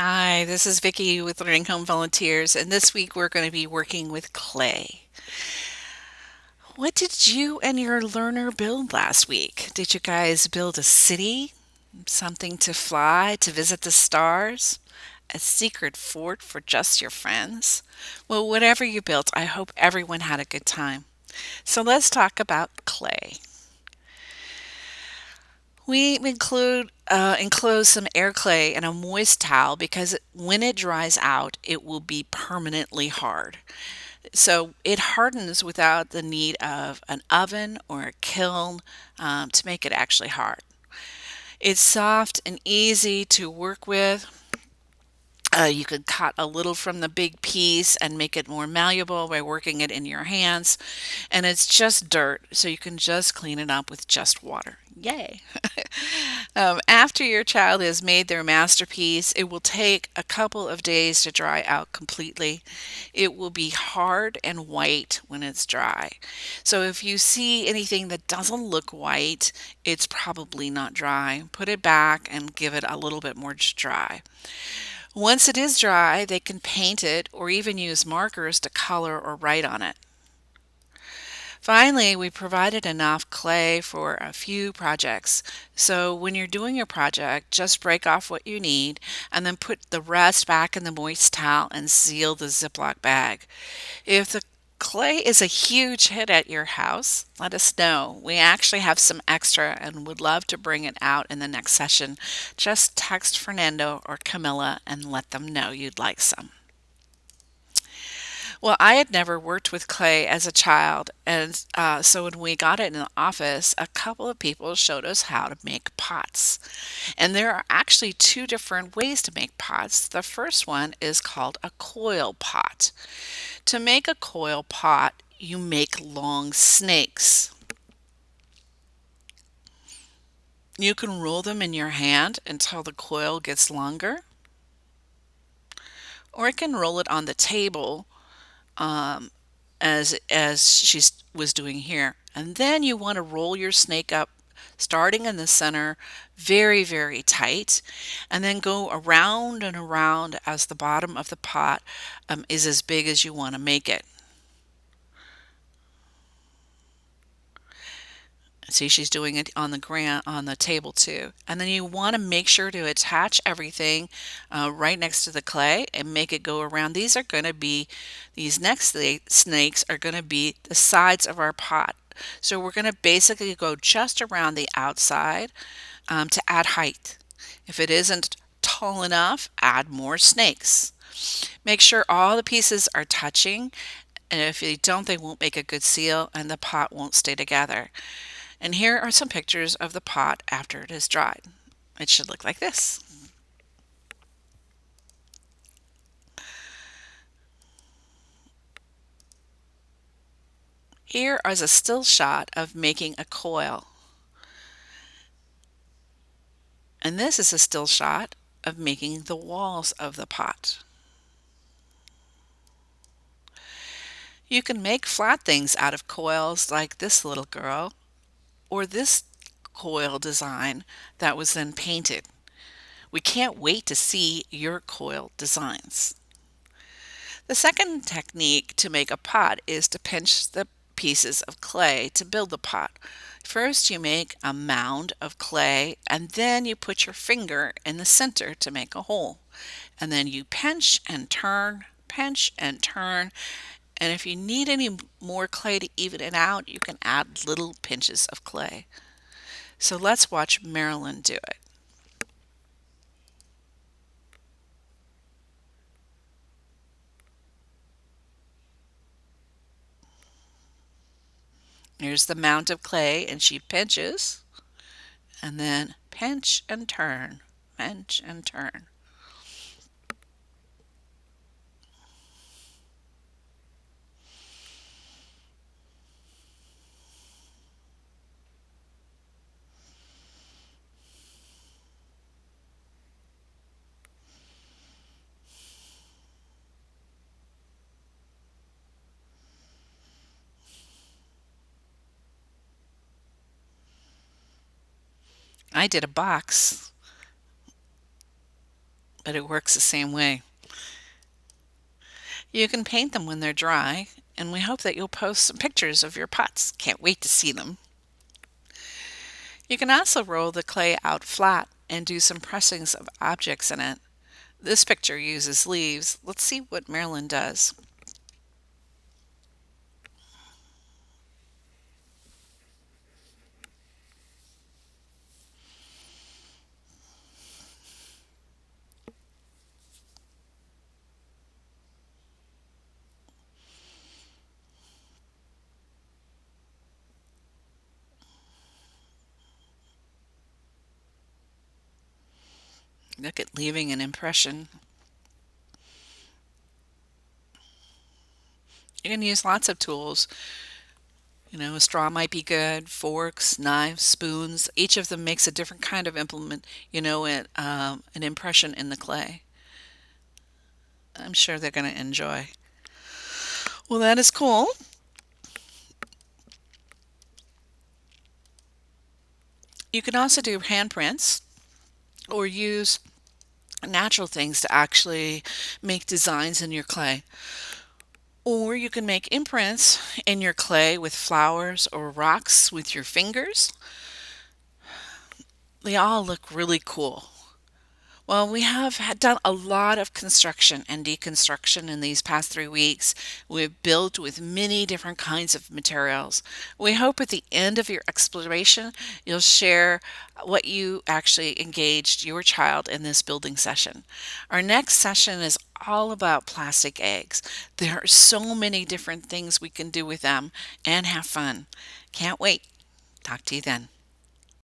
Hi, this is Vicki with Learning Home Volunteers, and this week we're going to be working with clay. What did you and your learner build last week? Did you guys build a city? Something to fly, to visit the stars? A secret fort for just your friends? Well, whatever you built, I hope everyone had a good time. So let's talk about clay. We enclose some air clay in a moist towel because when it dries out, it will be permanently hard. So it hardens without the need of an oven or a kiln to make it actually hard. It's soft and easy to work with. You could cut a little from the big piece and make it more malleable by working it in your hands. And it's just dirt, so you can just clean it up with just water. Yay! After your child has made their masterpiece, it will take a couple of days to dry out completely. It will be hard and white when it's dry. So if you see anything that doesn't look white, it's probably not dry. Put it back and give it a little bit more to dry. Once it is dry, they can paint it or even use markers to color or write on it. Finally, we provided enough clay for a few projects. So when you're doing your project, just break off what you need and then put the rest back in the moist towel and seal the Ziploc bag. If the clay is a huge hit at your house, let us know. We actually have some extra and would love to bring it out in the next session. Just text Fernando or Camilla and let them know you'd like some. Well, I had never worked with clay as a child, and so when we got it in the office, a couple of people showed us how to make pots. And there are actually two different ways to make pots. The first one is called a coil pot. To make a coil pot, you make long snakes. You can roll them in your hand until the coil gets longer, or you can roll it on the table um, as she was doing here. And then you want to roll your snake up starting in the center very, very tight, and then go around and around as the bottom of the pot is as big as you want to make it. See, she's doing it on the table too. And then you want to make sure to attach everything right next to the clay and make it go around. These next snakes are going to be the sides of our pot. So we're going to basically go just around the outside to add height. If it isn't tall enough, add more snakes. Make sure all the pieces are touching, and if they don't, they won't make a good seal and the pot won't stay together. And here are some pictures of the pot after it is dried. It should look like this. Here is a still shot of making a coil. And this is a still shot of making the walls of the pot. You can make flat things out of coils like this little girl or this coil design that was then painted. We can't wait to see your coil designs. The second technique to make a pot is to pinch the pieces of clay to build the pot. First, you make a mound of clay and then you put your finger in the center to make a hole. And then you pinch and turn. And if you need any more clay to even it out, you can add little pinches of clay. So let's watch Marilyn do it. Here's the mound of clay, and she pinches, and then pinch and turn, pinch and turn. I did a box, but it works the same way. You can paint them when they're dry, and we hope that you'll post some pictures of your pots. Can't wait to see them. You can also roll the clay out flat and do some pressings of objects in it. This picture uses leaves. Let's see what Marilyn does. Look at leaving an impression. You can use lots of tools. A straw might be good, forks, knives, spoons. Each of them makes a different kind of implement, an impression in the clay. I'm sure they're going to enjoy. Well, that is cool. You can also do handprints or use natural things to actually make designs in your clay. Or you can make imprints in your clay with flowers or rocks with your fingers. They all look really cool. Well, we have done a lot of construction and deconstruction in these past 3 weeks. We've built with many different kinds of materials. We hope at the end of your exploration, you'll share what you actually engaged your child in this building session. Our next session is all about plastic eggs. There are so many different things we can do with them and have fun. Can't wait. Talk to you then.